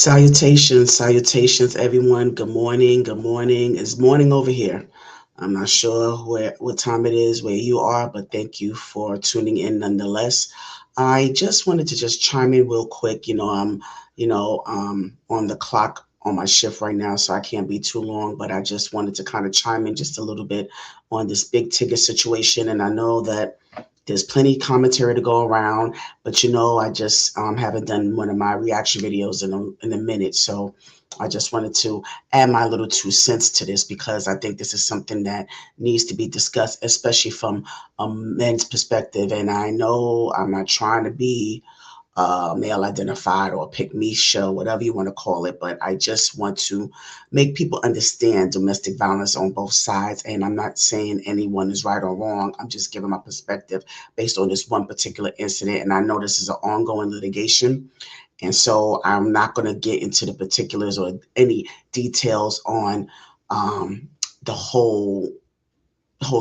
Salutations, salutations, everyone. Good morning. Good morning. It's morning over here. I'm not sure what time it is where you are, but thank you for tuning in nonetheless. I just wanted to just chime in real quick. I'm on the clock on my shift right now, so I can't be too long, but I just wanted to kind of chime in just a little bit on this big ticket situation. And I know that there's plenty of commentary to go around, but I just haven't done one of my reaction videos in a minute, so I just wanted to add my little 2 cents to this because I think this is something that needs to be discussed, especially from a men's perspective. And I know I'm not trying to be male identified or pick me show, whatever you want to call it. But I just want to make people understand domestic violence on both sides. And I'm not saying anyone is right or wrong. I'm just giving my perspective based on this one particular incident. And I know this is an ongoing litigation. And so I'm not going to get into the particulars or any details on the whole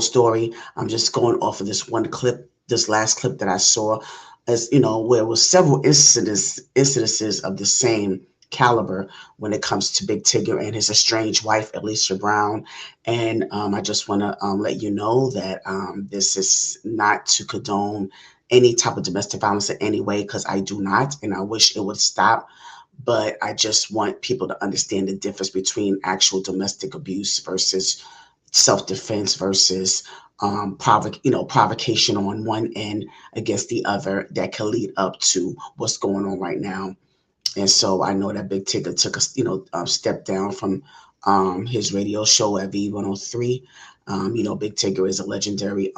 story. I'm just going off of this one clip, this last clip that I saw, as where was several incidences of the same caliber when it comes to Big Tigger and his estranged wife, Alicia Brown. And I just want to let you know that this is not to condone any type of domestic violence in any way, because I do not, and I wish it would stop. But I just want people to understand the difference between actual domestic abuse versus self-defense versus provocation on one end against the other that can lead up to what's going on right now. And so I know that Big Tigger took a step down from his radio show at V103. Big Tigger is a legendary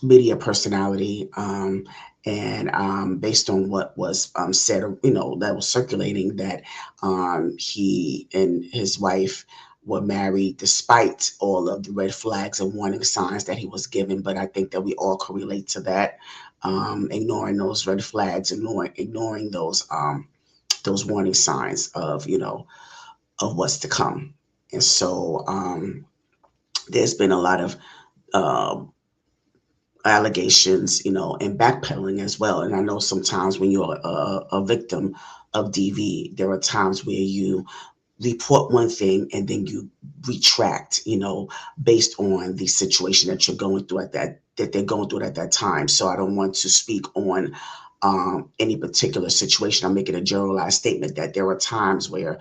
media personality. And based on what was said, that was circulating, that he and his wife were married despite all of the red flags and warning signs that he was given. But I think that we all could relate to that, ignoring those red flags, ignoring those warning signs of what's to come. And so there's been a lot of uh, allegations, and backpedaling as well. And I know sometimes when you're a victim of DV, there are times where you report one thing and then you retract, based on the situation that you're going through that they're going through at that time. So I don't want to speak on any particular situation. I'm making a generalized statement that there are times where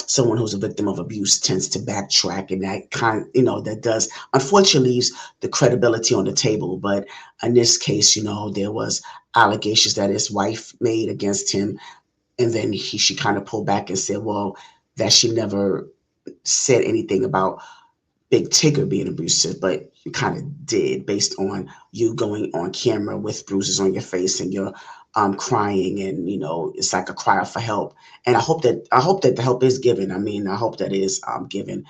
someone who's a victim of abuse tends to backtrack, and that does unfortunately leaves the credibility on the table. But in this case, there was allegations that his wife made against him, and then she kind of pulled back and said, well, that she never said anything about Big Tigger being abusive, but you kind of did, based on you going on camera with bruises on your face and you're crying, and it's like a cry for help. And I hope that the help is given. I mean, I hope that is given,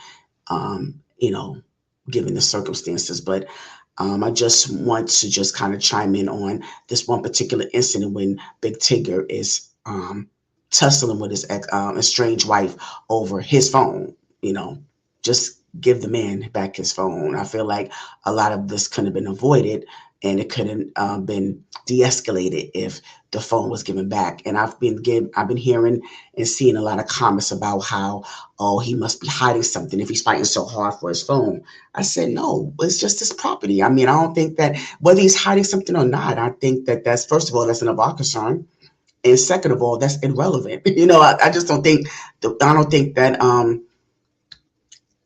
um, you know, given the circumstances. But I just want to just kind of chime in on this one particular incident when Big Tigger is tussling with his estranged wife over his phone. Just give the man back his phone. I feel like a lot of this could have been avoided, and it could have been de-escalated if the phone was given back. And I've been hearing and seeing a lot of comments about how, oh, he must be hiding something if he's fighting so hard for his phone. I said, no, it's just his property. I mean, I don't think that whether he's hiding something or not, I think that that's, first of all, that's none of our concern. And second of all, that's irrelevant. I just don't think, I don't think that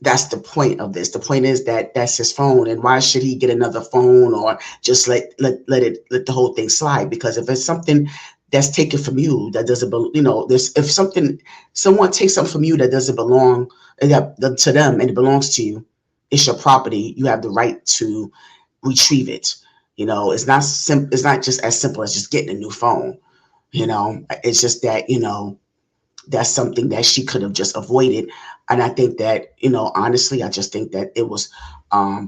that's the point of this. The point is that that's his phone, and why should he get another phone, or just let the whole thing slide? Because if it's something that's taken from you that doesn't belong, there's if someone takes something from you that doesn't belong to them and it belongs to you, it's your property. You have the right to retrieve it. It's not just as simple as just getting a new phone. It's just that that's something that she could have just avoided. And I think that, honestly, I just think that it was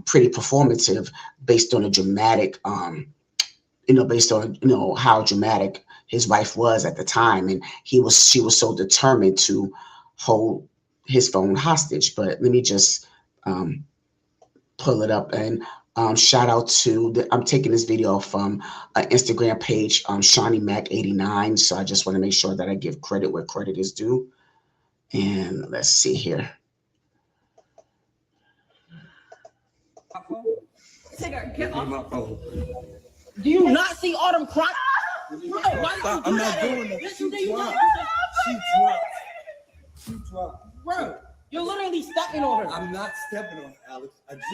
pretty performative, based on a dramatic, based on, how dramatic his wife was at the time. And she was so determined to hold his phone hostage. But let me just pull it up. And Shout out to I'm taking this video from an Instagram page, Shawnee Mac 89. So I just want to make sure that I give credit where credit is due. And let's see here. Tigger, get off my phone. Do you not see all them crying? I'm not doing that. Yes, you did. She dropped. Bro, you're literally stepping on her. I'm not stepping on her, Alex. I just.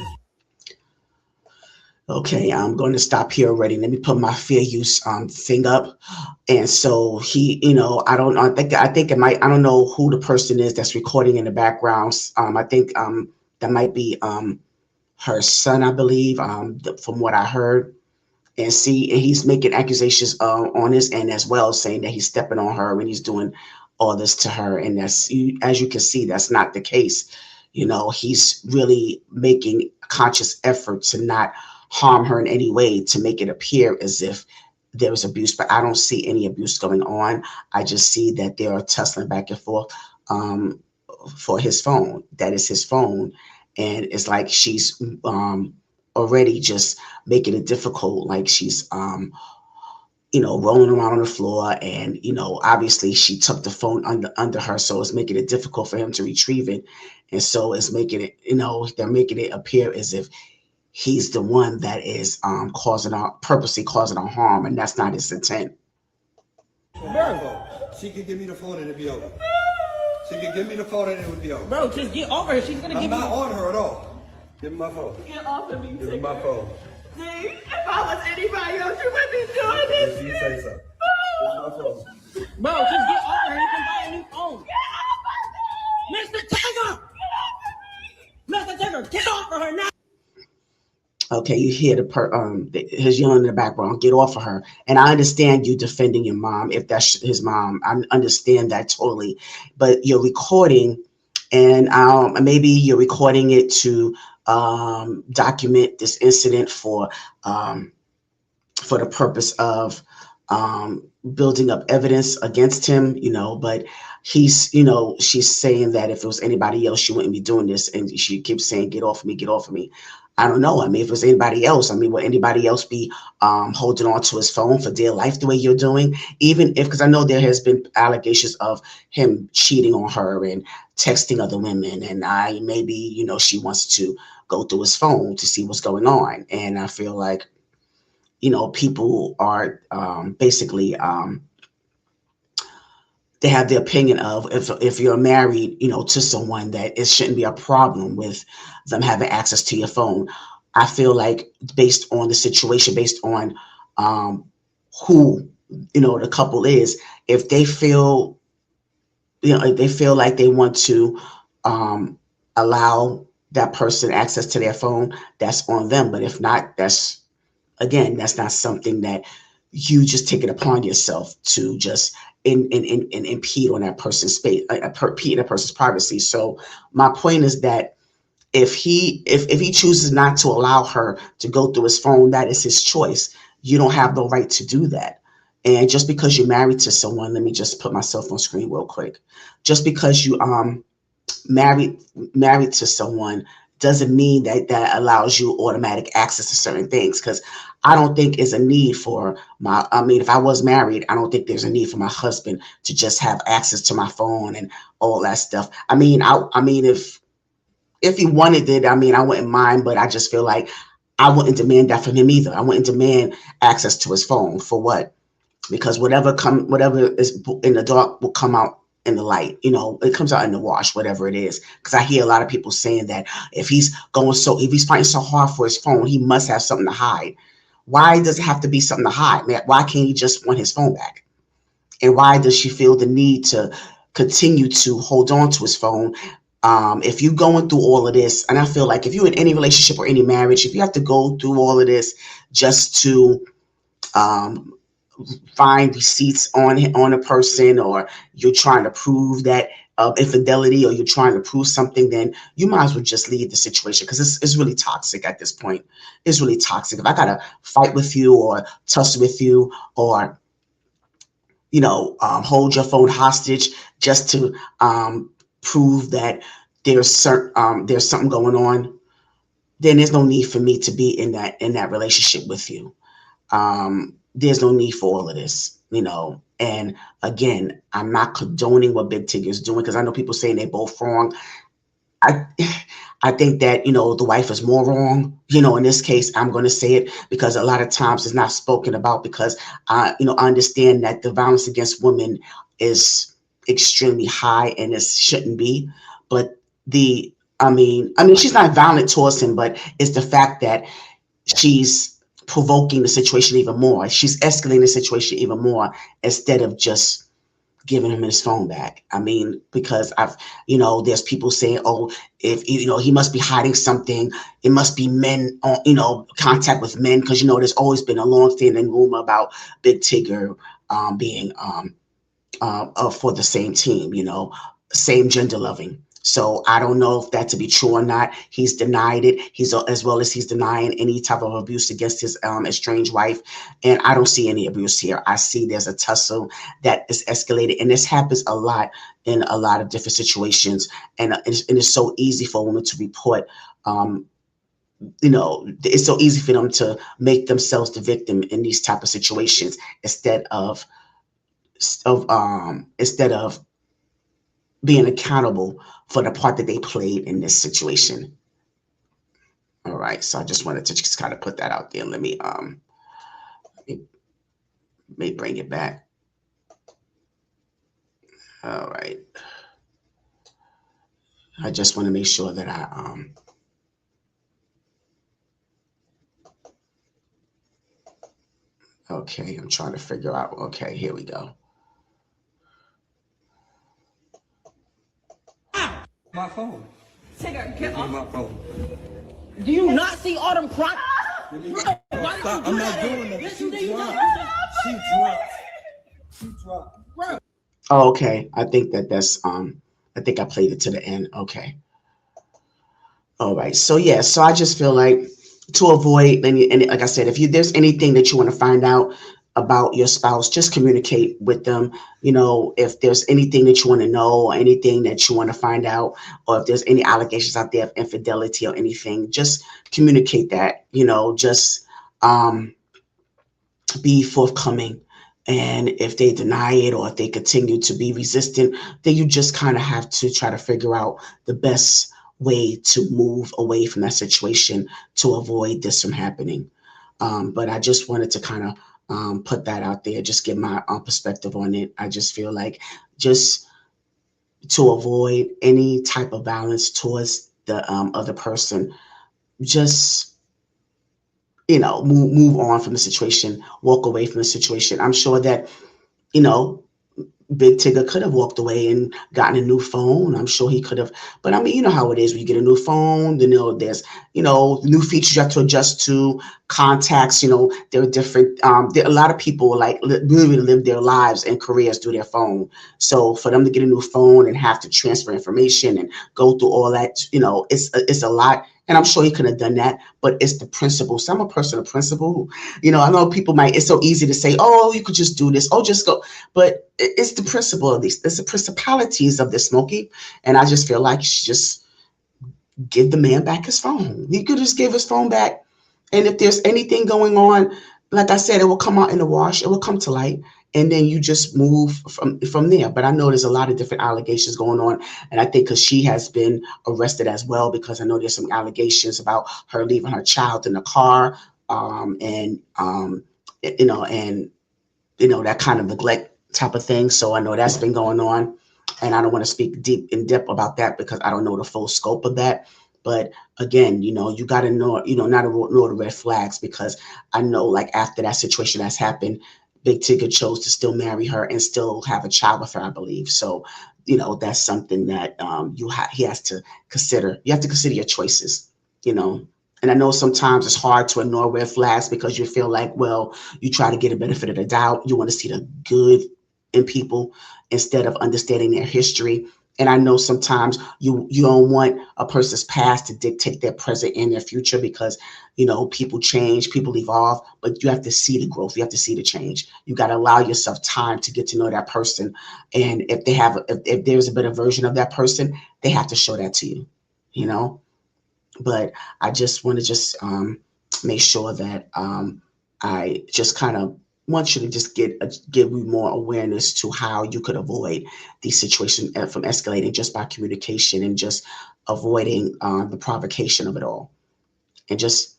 Okay, I'm going to stop here already. Let me put my fair use thing up. And so he, I don't know. I think it might. I don't know who the person is that's recording in the background. I think that might be her son, I believe, from what I heard. And see, and he's making accusations on his end as well, saying that he's stepping on her and he's doing all this to her. And that's, as you can see, that's not the case. He's really making a conscious effort to not harm her in any way, to make it appear as if there was abuse. But I don't see any abuse going on. I just see that they are tussling back and forth for his phone. That is his phone. And it's like she's already just making it difficult, like she's rolling around on the floor, and obviously she took the phone under her, so it's making it difficult for him to retrieve it. And so it's making it, they're making it appear as if he's the one that is purposely causing her harm, and that's not his intent. She could give me the phone and it'd be over. She could give me the phone and it would be over. Bro, just get over her. She's gonna give me. I'm not on her at all. Give me my phone. Get off of me. Give me my phone. See, if I was anybody else, you wouldn't be doing this. If you say so. Give me my phone. Bro, just get off her. You can buy a new phone. Get off of me. Mr. Tigger. Get off of me. Mr. Tigger, get off of her now. Okay, you hear his yelling in the background, get off of her. And I understand you defending your mom, if that's his mom. I understand that totally. But you're recording, and maybe you're recording it to document this incident for the purpose of building up evidence against him, but he's, she's saying that if it was anybody else, she wouldn't be doing this. And she keeps saying, get off of me, get off of me. I don't know. I mean, if it was anybody else, would anybody else be holding on to his phone for dear life the way you're doing? Even if, because I know there has been allegations of him cheating on her and texting other women. And maybe, she wants to go through his phone to see what's going on. And I feel like, people are basically, they have the opinion of if you're married, to someone, that it shouldn't be a problem with them having access to your phone. I feel like based on the situation, based on who, the couple is, if they feel, if they feel like they want to allow that person access to their phone, that's on them. But if not, that's not something that you just take it upon yourself to just impede on that person's space, impede that person's privacy. So my point is that if he chooses not to allow her to go through his phone, that is his choice. You don't have the right to do that. And just because you're married to someone, let me just put myself on screen real quick. Just because you married to someone doesn't mean that allows you automatic access to certain things. Because I don't think is a need for if I was married, I don't think there's a need for my husband to just have access to my phone and all that stuff. If he wanted it, I wouldn't mind, but I just feel like I wouldn't demand that from him either. I wouldn't demand access to his phone. For what? Because whatever is in the dark will come out in the light. It comes out in the wash, whatever it is. Because I hear a lot of people saying that if he's fighting so hard for his phone, he must have something to hide. Why does it have to be something to hide, man? Why can't he just want his phone back? And why does she feel the need to continue to hold on to his phone? If you're going through all of this, and I feel like if you're in any relationship or any marriage, if you have to go through all of this just to find receipts on a person, or you're trying to prove that infidelity, or you're trying to prove something, then you might as well just leave the situation, because it's really toxic at this point. It's really toxic. If I gotta fight with you or tussle with you, or hold your phone hostage just to prove that there's something going on, then there's no need for me to be in that relationship with you. There's no need for all of this, you know. And again, I'm not condoning what Big Tig is doing because I know people saying they're both wrong. I I think that, you know, the wife is more wrong. You know, in this case, I'm going to say it because a lot of times it's not spoken about because you know, I understand that the violence against women is extremely high and it shouldn't be. But the I mean, she's not violent towards him, but it's the fact that she's provoking the situation even more. She's escalating the situation even more instead of just giving him his phone back. I mean, because you know, there's people saying, oh, if, you know, he must be hiding something. It must be men on, you know, contact with men. Cause, you know, there's always been a long-standing rumor about Big Tigger being for the same team, you know, same gender loving. So I don't know if that to be true or not. He's denied it. He's as well as he's denying any type of abuse against his estranged wife. And I don't see any abuse here. I see there's a tussle that is escalated, and this happens a lot in a lot of different situations. And it's so easy for women to report. Um, you know, it's so easy for them to make themselves the victim in these type of situations instead of being accountable for the part that they played in this situation. All right, so I just wanted to just kind of put that out there. Let me, bring it back. All right, I just want to make sure that okay, I'm trying to figure out. Okay, here we go. My phone. Tigger, Give get me off. my phone. Do you not see all them crying? Give me Why Stop. you I'm do not that? doing that. Yes, She you do. You dropped. know. She dropped. She dropped. Bro, Oh, okay, I think that's I think I played it to the end. Okay. All right. So yeah, so I just feel like to avoid and like I said, if you there's anything that you want to find out about your spouse, just communicate with them. You know, if there's anything that you want to know or anything that you want to find out, or if there's any allegations out there of infidelity or anything, just communicate that. You know, just um, be forthcoming. And if they deny it or if they continue to be resistant, then you just kind of have to try to figure out the best way to move away from that situation to avoid this from happening. But I just wanted to kind of put that out there, just give my perspective on it. I just feel like just to avoid any type of violence towards the other person, just move on from the situation, walk away from the situation. I'm sure that you know Big Tigger could have walked away and gotten a new phone. I'm sure he could have. But I mean, you know how it is when you get a new phone, there's, new features you have to adjust to, contacts, there are different, there a lot of people like really live their lives and careers through their phone. So for them to get a new phone and have to transfer information and go through all that, it's a lot. And I'm sure he could have done that, but it's the principle. So I'm a person of principle. I know people it's so easy to say, oh, you could just do this. Oh, just go. But it's the principle of these. It's the principalities of the Smokey. And I just feel like you should just give the man back his phone. He could just give his phone back. And if there's anything going on, like I said, it will come out in the wash. It will come to light. And then you just move from there. But I know there's a lot of different allegations going on. And I think because she has been arrested as well, because I know there's some allegations about her leaving her child in the car, and that kind of neglect type of thing. So I know that's been going on, and I don't want to speak deep in depth about that because I don't know the full scope of that. But again, you got to know, not to know the red flags, because I know, like, after that situation that's happened, Big Tigger chose to still marry her and still have a child with her, I believe. So, that's something that he has to consider. You have to consider your choices, you know. And I know sometimes it's hard to ignore red flags because you feel like, well, you try to get a benefit of the doubt. You want to see the good in people instead of understanding their history. And I know sometimes you don't want a person's past to dictate their present and their future, because people change, people evolve, but you have to see the growth, you have to see the change. You got to allow yourself time to get to know that person, and if there's a better version of that person, they have to show that to you. you know But I just want to make sure that I just kind of want you to just give you more awareness to how you could avoid these situations from escalating just by communication and just avoiding the provocation of it all, and just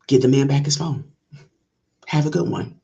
give the man back his phone. Have a good one.